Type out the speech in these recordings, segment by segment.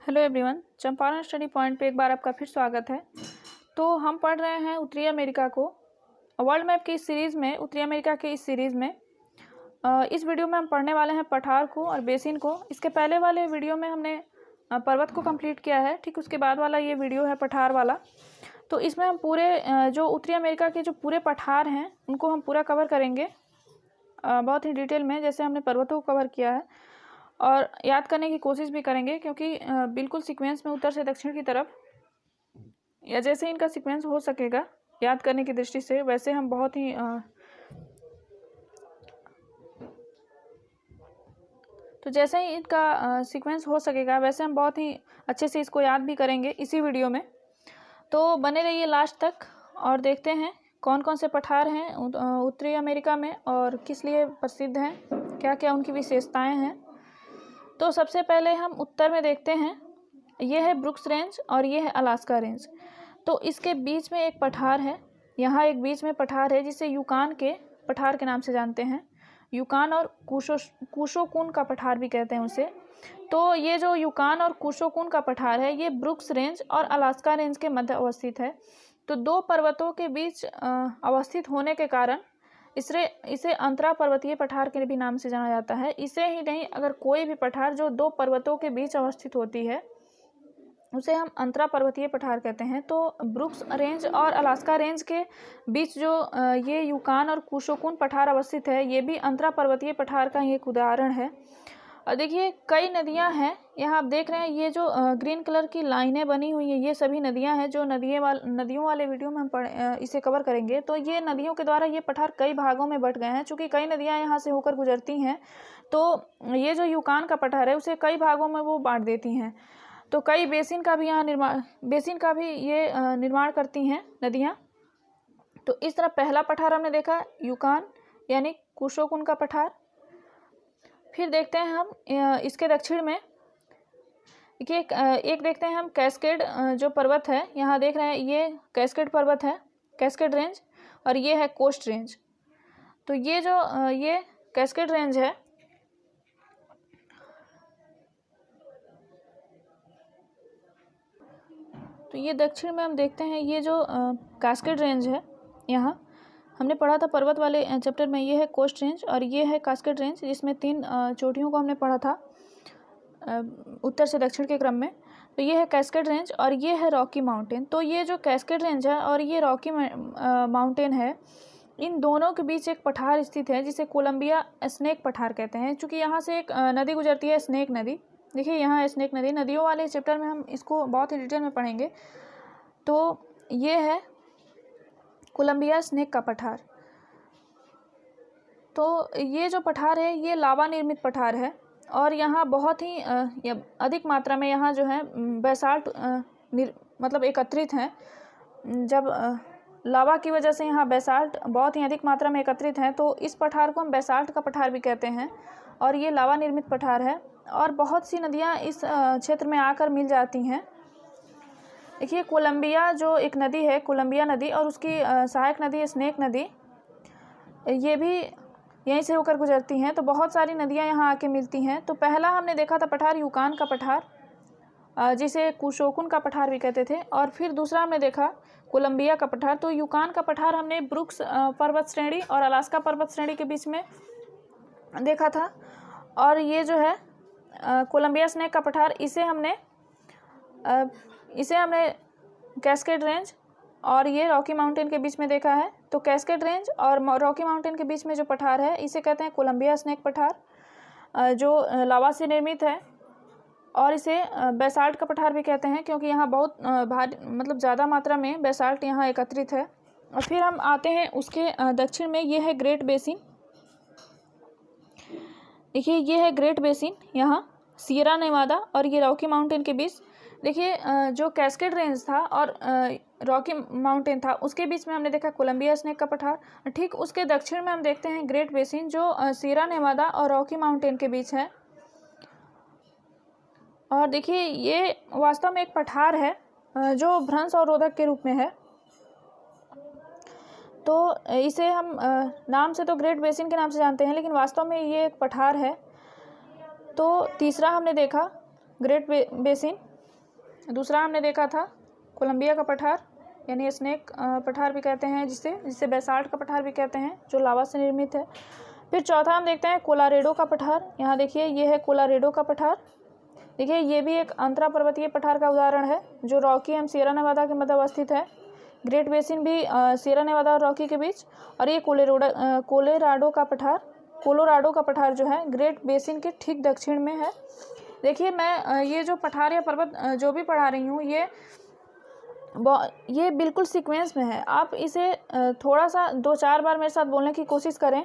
Hello everyone, Champaran study point पे एक बार आपका फिर स्वागत है। तो हम पढ़ रहे हैं उत्तरी अमेरिका को। वर्ल्ड मैप की इस सीरीज़ में, उत्तरी अमेरिका की इस सीरीज़ में इस वीडियो में हम पढ़ने वाले हैं पठार को और बेसिन को। इसके पहले वाले वीडियो में हमने पर्वत को कंप्लीट किया है, ठीक उसके बाद वाला ये वीडियो है पठार वाला। तो इसमें हम पूरे जो उत्तरी अमेरिका के जो पूरे पठार हैं उनको हम पूरा कवर करेंगे बहुत ही डिटेल में, जैसे हमने पर्वतों को कवर किया है। और याद करने की कोशिश भी करेंगे क्योंकि बिल्कुल सीक्वेंस में उत्तर से दक्षिण की तरफ, या जैसे इनका सीक्वेंस हो सकेगा याद करने की दृष्टि से, वैसे हम बहुत ही तो जैसे ही इनका सीक्वेंस हो सकेगा वैसे हम बहुत ही अच्छे से इसको याद भी करेंगे इसी वीडियो में। तो बने रहिए लास्ट तक और देखते हैं कौन कौन से पठार हैं उत्तरी अमेरिका में और किस लिए प्रसिद्ध हैं, क्या क्या उनकी विशेषताएं हैं। तो सबसे पहले हम उत्तर में देखते हैं, ये है ब्रुक्स रेंज और ये है अलास्का रेंज। तो इसके बीच में एक पठार है, यहाँ एक बीच में पठार है जिसे यूकान के पठार के नाम से जानते हैं। यूकान और कुशोकुन का पठार भी कहते हैं उसे। तो ये जो यूकान और कुशोकुन का पठार है ये ब्रुक्स रेंज और अलास्का रेंज के मध्य अवस्थित है। तो दो पर्वतों के बीच अवस्थित होने के कारण इसे अंतरा पर्वतीय पठार के भी नाम से जाना जाता है। इसे ही नहीं, अगर कोई भी पठार जो दो पर्वतों के बीच अवस्थित होती है उसे हम अंतरा पर्वतीय पठार कहते हैं। तो ब्रुक्स रेंज और अलास्का रेंज के बीच जो ये यूकान और कुशोकुन पठार अवस्थित है, ये भी अंतरा पर्वतीय पठार का ही एक उदाहरण है। और देखिए कई नदियां हैं, यहाँ आप देख रहे हैं ये जो ग्रीन कलर की लाइनें बनी हुई हैं, ये सभी नदियां हैं जो नदियों वाले वीडियो में हम इसे कवर करेंगे। तो ये नदियों के द्वारा ये पठार कई भागों में बंट गए हैं, चूँकि कई नदियां यहाँ से होकर गुजरती हैं। तो ये जो यूकान का पठार है उसे कई भागों में वो बांट देती हैं। तो कई बेसिन का भी ये निर्माण करती हैं नदियाँ। तो इस तरह पहला पठार हमने देखा यूकान यानी कुशोकुन का पठार। फिर देखते हैं हम इसके दक्षिण में एक देखते हैं हम कैस्केड जो पर्वत है, यहाँ देख रहे हैं ये कैस्केड पर्वत है, कैस्केड रेंज, और ये है कोस्ट रेंज। तो ये जो ये कैस्केड रेंज है, तो ये दक्षिण में हम देखते हैं ये जो कैस्केड रेंज है, यहाँ हमने पढ़ा था पर्वत वाले चैप्टर में, ये है कोस्ट रेंज और ये है कास्केड रेंज, जिसमें तीन चोटियों को हमने पढ़ा था उत्तर से दक्षिण के क्रम में। तो ये है कैस्केड रेंज और ये है रॉकी माउंटेन। तो ये जो कैस्केड रेंज है और ये रॉकी माउंटेन है, इन दोनों के बीच एक पठार स्थित है जिसे कोलंबिया स्नेक पठार कहते हैं। चूँकि यहाँ से एक नदी गुजरती है, स्नेक नदी। देखिए यहाँ स्नेक नदी, नदियों वाले चैप्टर में हम इसको बहुत ही डिटेल में पढ़ेंगे। तो ये है कोलंबिया स्नेक का पठार। तो ये जो पठार है ये लावा निर्मित पठार है और यहाँ बहुत ही अधिक मात्रा में यहाँ जो है बेसाल्ट मतलब एकत्रित हैं। जब लावा की वजह से यहाँ बेसाल्ट बहुत ही अधिक मात्रा में एकत्रित हैं, तो इस पठार को हम बेसाल्ट का पठार भी कहते हैं। और ये लावा निर्मित पठार है और बहुत सी नदियाँ इस क्षेत्र में आकर मिल जाती हैं। देखिए कोलंबिया जो एक नदी है, कोलंबिया नदी, और उसकी सहायक नदी स्नेक नदी, ये भी यहीं से होकर गुजरती हैं। तो बहुत सारी नदियां यहाँ आके मिलती हैं। तो पहला हमने देखा था पठार यूकान का पठार, जिसे कुशोकुन का पठार भी कहते थे, और फिर दूसरा हमने देखा कोलंबिया का पठार। तो यूकान का पठार हमने ब्रुक्स पर्वत श्रेणी और अलास्का पर्वत श्रेणी के बीच में देखा था, और ये जो है कोलंबिया स्नेक का पठार, इसे हमने कैस्केड रेंज और ये रॉकी माउंटेन के बीच में देखा है। तो कैस्केड रेंज और रॉकी माउंटेन के बीच में जो पठार है इसे कहते हैं कोलंबिया स्नेक पठार, जो लावा से निर्मित है, और इसे बेसाल्ट का पठार भी कहते हैं क्योंकि यहाँ बहुत भारी मतलब ज़्यादा मात्रा में बेसाल्ट यहाँ एकत्रित है। और फिर हम आते हैं उसके दक्षिण में, ये है ग्रेट बेसिन। देखिए ये है ग्रेट बेसिन, यहाँ सियरा नेवादा और ये रॉकी माउंटेन के बीच। देखिए जो कैस्केड रेंज था और रॉकी माउंटेन था उसके बीच में हमने देखा कोलंबिया स्नेक का पठार। ठीक उसके दक्षिण में हम देखते हैं ग्रेट बेसिन, जो सियरा नेवादा और रॉकी माउंटेन के बीच है। और देखिए ये वास्तव में एक पठार है जो भ्रंश अवरोधक के रूप में है। तो इसे हम नाम से तो ग्रेट बेसिन के नाम से जानते हैं, लेकिन वास्तव में ये एक पठार है। तो तीसरा हमने देखा ग्रेट बेसिन, दूसरा हमने देखा था कोलंबिया का पठार, यानी स्नेक पठार भी कहते हैं जिसे बेसाल्ट का पठार भी कहते हैं, जो लावा से निर्मित है। फिर चौथा हम देखते हैं कोलोराडो का पठार। यहाँ देखिए ये है कोलोराडो का पठार। देखिए ये भी एक अंतरा पर्वतीय पठार का उदाहरण है जो रॉकी एवं सियरा नेवादा के मध्य अवस्थित है। ग्रेट बेसिन भी सियरा नेवादा और रॉकी के बीच। और ये कोलोराडो का पठार जो है ग्रेट बेसिन के ठीक दक्षिण में है। देखिए मैं ये जो पठार या पर्वत जो भी पढ़ा रही हूँ ये बिल्कुल सीक्वेंस में है। आप इसे थोड़ा सा 2-4 बार मेरे साथ बोलने की कोशिश करें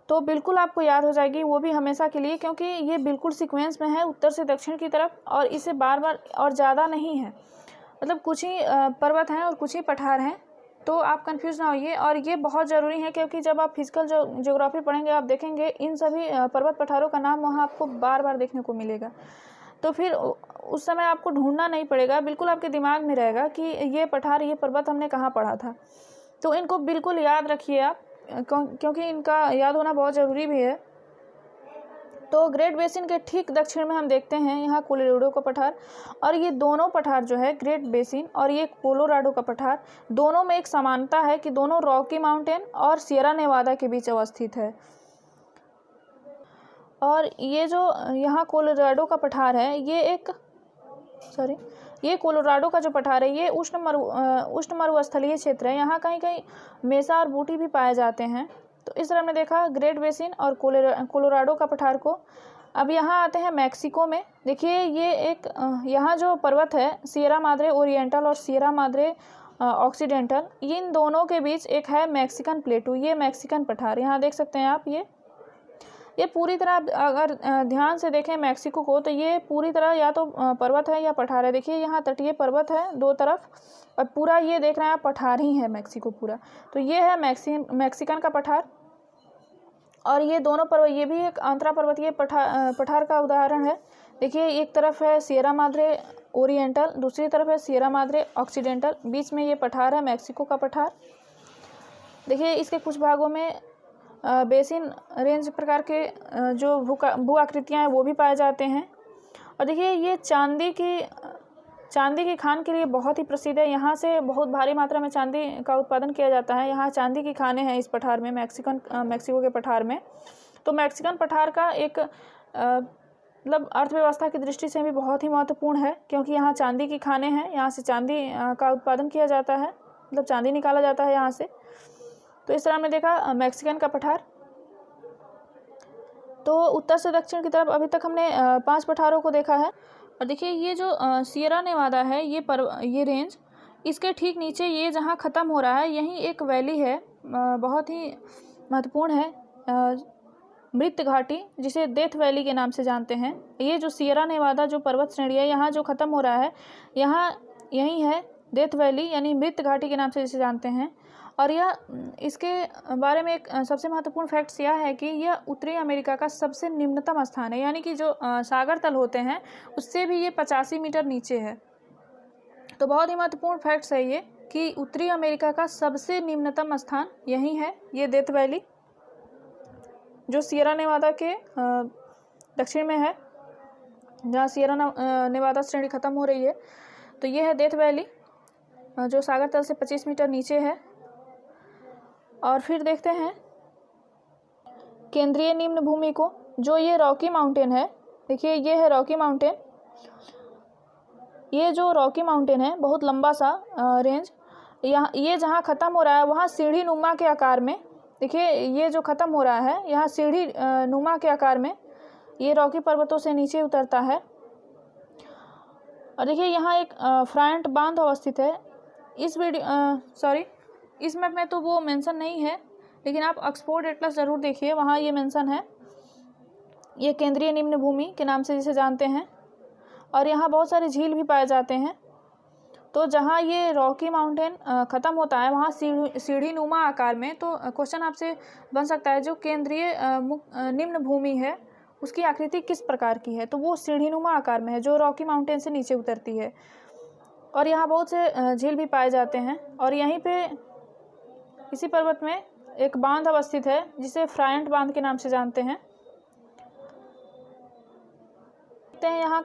तो बिल्कुल आपको याद हो जाएगी, वो भी हमेशा के लिए, क्योंकि ये बिल्कुल सीक्वेंस में है उत्तर से दक्षिण की तरफ, और इसे बार बार और ज़्यादा नहीं है, मतलब कुछ ही पर्वत हैं और कुछ ही पठार हैं, तो आप कंफ्यूज ना होइए। और ये बहुत ज़रूरी है क्योंकि जब आप फिजिकल ज्योग्राफी पढ़ेंगे आप देखेंगे इन सभी पर्वत पठारों का नाम वहाँ आपको बार बार देखने को मिलेगा, तो फिर उस समय आपको ढूंढना नहीं पड़ेगा, बिल्कुल आपके दिमाग में रहेगा कि ये पठार ये पर्वत हमने कहाँ पढ़ा था। तो इनको बिल्कुल याद रखिए आप, क्योंकि इनका याद होना बहुत ज़रूरी भी है। तो ग्रेट बेसिन के ठीक दक्षिण में हम देखते हैं यहाँ कोलोराडो का पठार, और ये दोनों पठार जो है ग्रेट बेसिन और ये कोलोराडो का पठार, दोनों में एक समानता है कि दोनों रॉकी माउंटेन और सियरा नेवादा के बीच अवस्थित है। और ये जो यहाँ कोलोराडो का पठार है ये कोलोराडो का जो पठार है ये उष्ण मरुस्थलीय क्षेत्र है। यहाँ कहीं कहीं मेसा और बूटी भी पाए जाते हैं। तो इस तरह हमने देखा ग्रेट बेसिन और कोलोराडो का पठार को। अब यहाँ आते हैं मैक्सिको में। देखिए ये एक यहाँ जो पर्वत है सियरा माद्रे ओरिएंटल और सियरा माद्रे ऑक्सीडेंटल, इन दोनों के बीच एक है मैक्सिकन प्लेटू, ये मैक्सिकन पठार। यहाँ देख सकते हैं आप, ये पूरी तरह अगर ध्यान से देखें मैक्सिको को तो ये पूरी तरह या तो पर्वत है या पठार है। देखिए यहाँ तटीय पर्वत है दो तरफ और पूरा ये देख रहे हैं आप पठार ही है मैक्सिको पूरा। तो ये है मैक्सिकन का पठार। और ये दोनों पर्वत, ये भी एक अंतरा पर्वतीय पठार का उदाहरण है। देखिए एक तरफ है सियरा माद्रे ओरिएंटल, दूसरी तरफ है सियरा माद्रे ऑक्सीडेंटल, बीच में ये पठार है मैक्सिको का पठार। देखिए इसके कुछ भागों में बेसिन रेंज प्रकार के जो भू आकृतियाँ हैं वो भी पाए जाते हैं। और देखिए ये चांदी की खान के लिए बहुत ही प्रसिद्ध है। यहाँ से बहुत भारी मात्रा में चांदी का उत्पादन किया जाता है। यहाँ चांदी की खानें हैं इस पठार में, मैक्सिको के पठार में। तो मैक्सिकन पठार का एक मतलब अर्थव्यवस्था की दृष्टि से भी बहुत ही महत्वपूर्ण है, क्योंकि यहाँ चांदी की खानें हैं, यहाँ से चांदी का उत्पादन किया जाता है, मतलब चांदी निकाला जाता है यहाँ से। तो इस तरह हमने देखा मैक्सिकन का पठार। तो उत्तर से दक्षिण की तरफ अभी तक हमने 5 पठारों को देखा है। और देखिए ये जो सियरा नेवादा है ये रेंज, इसके ठीक नीचे ये जहाँ ख़त्म हो रहा है यहीं एक वैली है, बहुत ही महत्वपूर्ण है, मृत घाटी, जिसे डेथ वैली के नाम से जानते हैं। ये जो सियरा नेवादा जो पर्वत श्रेणी है यहाँ जो ख़त्म हो रहा है यहीं है डेथ वैली, यानी मृत घाटी के नाम से जिसे जानते हैं। और यह इसके बारे में एक सबसे महत्वपूर्ण फैक्ट्स यह है कि यह उत्तरी अमेरिका का सबसे निम्नतम स्थान है, यानी कि जो सागर तल होते हैं उससे भी ये 85 मीटर नीचे है। तो बहुत ही महत्वपूर्ण फैक्ट्स है ये कि उत्तरी अमेरिका का सबसे निम्नतम स्थान यही है, ये डेथ वैली, जो सियरा नेवादा के दक्षिण में है, जहाँ सियरा नेवादा श्रेणी खत्म हो रही है। तो ये है डेथ वैली जो सागर तल से 25 मीटर नीचे है। और फिर देखते हैं केंद्रीय निम्न भूमि को, जो ये रॉकी माउंटेन है। देखिए ये है रॉकी माउंटेन, ये जो रॉकी माउंटेन है बहुत लंबा सा रेंज, यहाँ ये जहाँ ख़त्म हो रहा है वहाँ सीढ़ी नुमा के आकार में, देखिए ये जो ख़त्म हो रहा है यहाँ सीढ़ी नुमा के आकार में ये रॉकी पर्वतों से नीचे उतरता है। और देखिए यहाँ एक फ्रायंट बांध अवस्थित है। इस मैप में तो वो मेंशन नहीं है, लेकिन आप ऑक्सफोर्ड एटलस ज़रूर देखिए, वहाँ ये मेंशन है, ये केंद्रीय निम्न भूमि के नाम से जिसे जानते हैं। और यहाँ बहुत सारे झील भी पाए जाते हैं। तो जहाँ ये रॉकी माउंटेन ख़त्म होता है वहाँ सीढ़ी नुमा आकार में, तो क्वेश्चन आपसे बन सकता है जो केंद्रीय निम्न भूमि है उसकी आकृति किस प्रकार की है, तो वो सीढ़ी नुमा आकार में है जो रॉकी माउंटेन से नीचे उतरती है। और यहाँ बहुत से झील भी पाए जाते हैं। और यहीं पे इसी पर्वत में एक बांध अवस्थित है जिसे फ्रायंट बांध के नाम से जानते हैं। देखते हैं यहाँ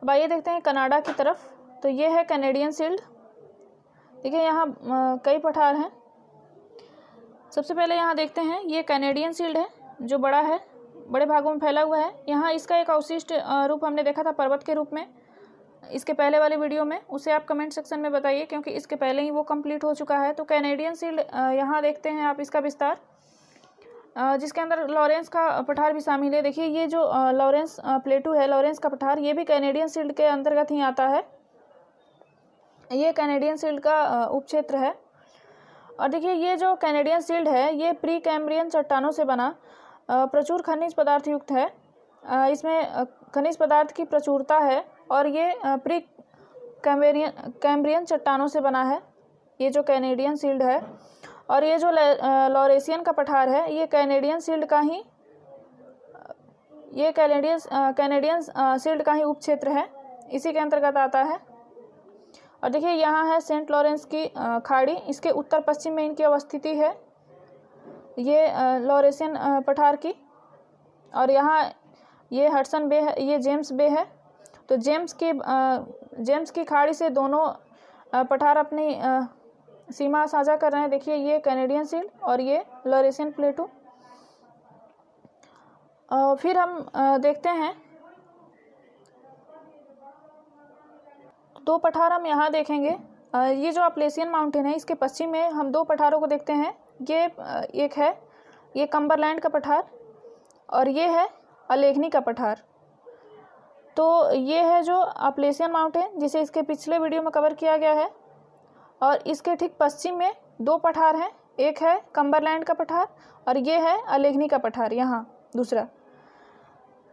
अब आइए देखते हैं कनाडा की तरफ। तो ये है कैनेडियन शील्ड। देखिए यहाँ कई पठार हैं। सबसे पहले यहाँ देखते हैं, ये कैनेडियन शील्ड है जो बड़ा है, बड़े भागों में फैला हुआ है। यहाँ इसका एक अवशिष्ट रूप हमने देखा था पर्वत के रूप में इसके पहले वाली वीडियो में, उसे आप कमेंट सेक्शन में बताइए क्योंकि इसके पहले ही वो कंप्लीट हो चुका है। तो कैनेडियन शील्ड यहाँ देखते हैं आप इसका विस्तार, जिसके अंदर लॉरेंस का पठार भी शामिल है। देखिए ये जो लॉरेंस प्लेटू है, लॉरेंस का पठार, ये भी कैनेडियन शील्ड के अंतर्गत ही आता है। ये कैनेडियन शील्ड का उपक्षेत्र है। और देखिए ये जो कैनेडियन शील्ड है ये प्री कैम्ब्रियन चट्टानों से बना प्रचुर खनिज पदार्थ युक्त है। इसमें खनिज पदार्थ की प्रचुरता है और ये प्री कैम्ब्रियन चट्टानों से बना है, ये जो कैनेडियन शील्ड है। और ये जो लॉरेशियन का पठार है ये कैनेडियन शील्ड का ही कैनेडियन शील्ड का ही उपक्षेत्र है, इसी के अंतर्गत आता है। और देखिए यहाँ है सेंट लॉरेंस की खाड़ी, इसके उत्तर पश्चिम में इनकी अवस्थिति है, ये लॉरेशियन पठार की। और यहाँ ये हडसन बे है, ये जेम्स बे है। तो जेम्स की खाड़ी से दोनों पठार अपनी सीमा साझा कर रहे हैं। देखिए ये कैनेडियन शील्ड और ये लॉरेशियन प्लेटू। फिर हम देखते हैं दो पठार हम यहाँ देखेंगे। ये जो अपलेशियन माउंटेन है इसके पश्चिम में हम दो पठारों को देखते हैं। ये एक है ये कम्बरलैंड का पठार और ये है अलेघनी का पठार। तो ये है जो अपलेशियन माउंटेन जिसे इसके पिछले वीडियो में कवर किया गया है, और इसके ठीक पश्चिम में दो पठार हैं, एक है कम्बरलैंड का पठार और ये है अलेघनी का पठार यहाँ दूसरा।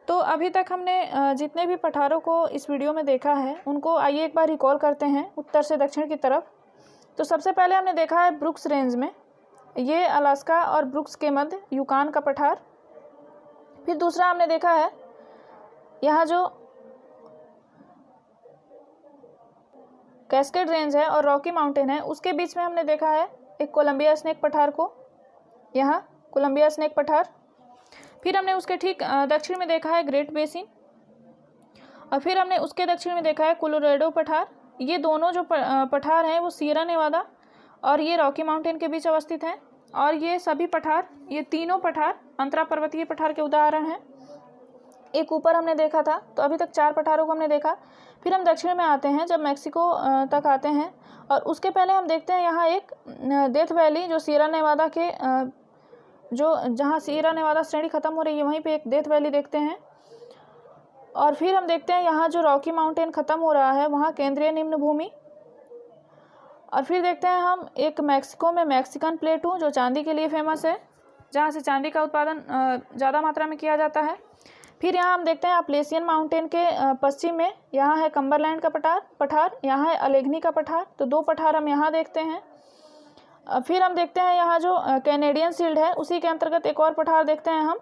तो अभी तक हमने जितने भी पठारों को इस वीडियो में देखा है उनको आइए एक बार रिकॉल करते हैं उत्तर से दक्षिण की तरफ। तो सबसे पहले हमने देखा है ब्रुक्स रेंज में, ये अलास्का और ब्रुक्स के मध्य यूकान का पठार। फिर दूसरा हमने देखा है यहाँ जो कैस्केड रेंज है और रॉकी माउंटेन है उसके बीच में हमने देखा है एक कोलंबिया स्नेक पठार को, यहाँ कोलंबिया स्नेक पठार। फिर हमने उसके ठीक दक्षिण में देखा है ग्रेट बेसिन, और फिर हमने उसके दक्षिण में देखा है कोलोराडो पठार। ये दोनों जो पठार हैं वो सियरा नेवादा और ये रॉकी माउंटेन के बीच अवस्थित हैं। और ये सभी पठार, ये तीनों पठार अंतरा पर्वतीय पठार के उदाहरण हैं। एक ऊपर हमने देखा था, तो अभी तक 4 पठारों को हमने देखा। फिर हम दक्षिण में आते हैं जब मैक्सिको तक आते हैं, और उसके पहले हम देखते हैं यहाँ एक डेथ वैली जो सियरा नेवादा के जहाँ सियरा नेवादा श्रेणी खत्म हो रही है वहीं पे एक डेथ वैली देखते हैं। और फिर हम देखते हैं यहाँ जो रॉकी माउंटेन खत्म हो रहा है वहाँ केंद्रीय निम्न भूमि। और फिर देखते हैं हम एक मैक्सिको में मैक्सिकन प्लेटू जो चांदी के लिए फेमस है, जहाँ से चांदी का उत्पादन ज़्यादा मात्रा में किया जाता है। फिर यहाँ हम देखते हैं अपलेशियन माउंटेन के पश्चिम में, यहाँ है कम्बरलैंड का पठार, यहाँ है अलेघनी का पठार। तो 2 पठार हम यहाँ देखते हैं। फिर हम देखते हैं यहाँ जो कैनेडियन शील्ड है उसी के अंतर्गत एक और पठार देखते हैं हम,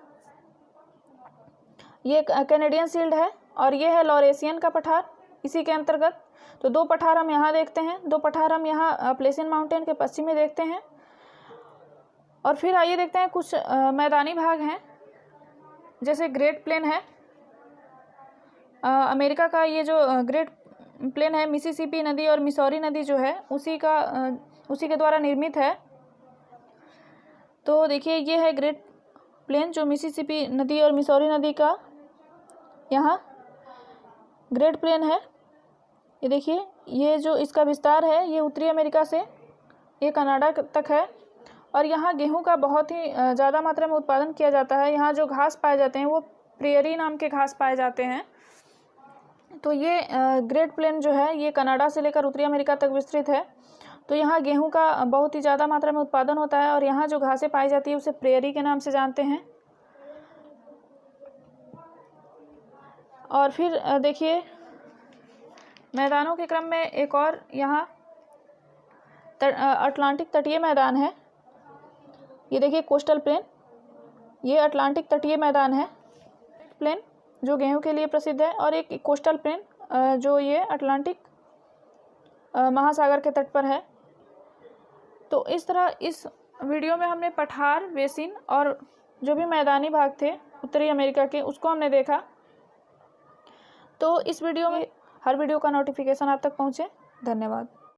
ये कैनेडियन शील्ड है और ये है लॉरेशियन का पठार इसी के अंतर्गत। तो 2 पठार हम यहाँ देखते हैं, 2 पठार हम यहाँ अपलेशियन माउंटेन के पश्चिम में देखते हैं। और फिर आइए देखते हैं कुछ मैदानी भाग हैं, जैसे ग्रेट प्लेन है अमेरिका का। ये जो ग्रेट प्लेन है मिसिसिपी नदी और मिसौरी नदी जो है उसी के द्वारा निर्मित है। तो देखिए ये है ग्रेट प्लेन जो मिसिसिपी नदी और मिसौरी नदी का यहाँ ग्रेट प्लेन है। ये देखिए ये जो इसका विस्तार है ये उत्तरी अमेरिका से ये कनाडा तक है। और यहाँ गेहूं का बहुत ही ज़्यादा मात्रा में उत्पादन किया जाता है। यहाँ जो घास पाए जाते हैं वो प्रेयरी नाम के घास पाए जाते हैं। तो ये ग्रेट प्लेन जो है ये कनाडा से लेकर उत्तरी अमेरिका तक विस्तृत है। तो यहाँ गेहूं का बहुत ही ज़्यादा मात्रा में उत्पादन होता है और यहाँ जो घासें पाई जाती है उसे प्रेयरी के नाम से जानते हैं। और फिर देखिए मैदानों के क्रम में एक और यहाँ अटलांटिक तटीय मैदान है। ये देखिए कोस्टल प्लेन, ये अटलांटिक तटीय मैदान है। प्लेन जो गेहूं के लिए प्रसिद्ध है, और एक कोस्टल प्लेन जो ये अटलांटिक महासागर के तट पर है। तो इस तरह इस वीडियो में हमने पठार, बेसिन और जो भी मैदानी भाग थे उत्तरी अमेरिका के उसको हमने देखा। तो इस वीडियो में हर वीडियो का नोटिफिकेशन आप तक पहुँचे। धन्यवाद।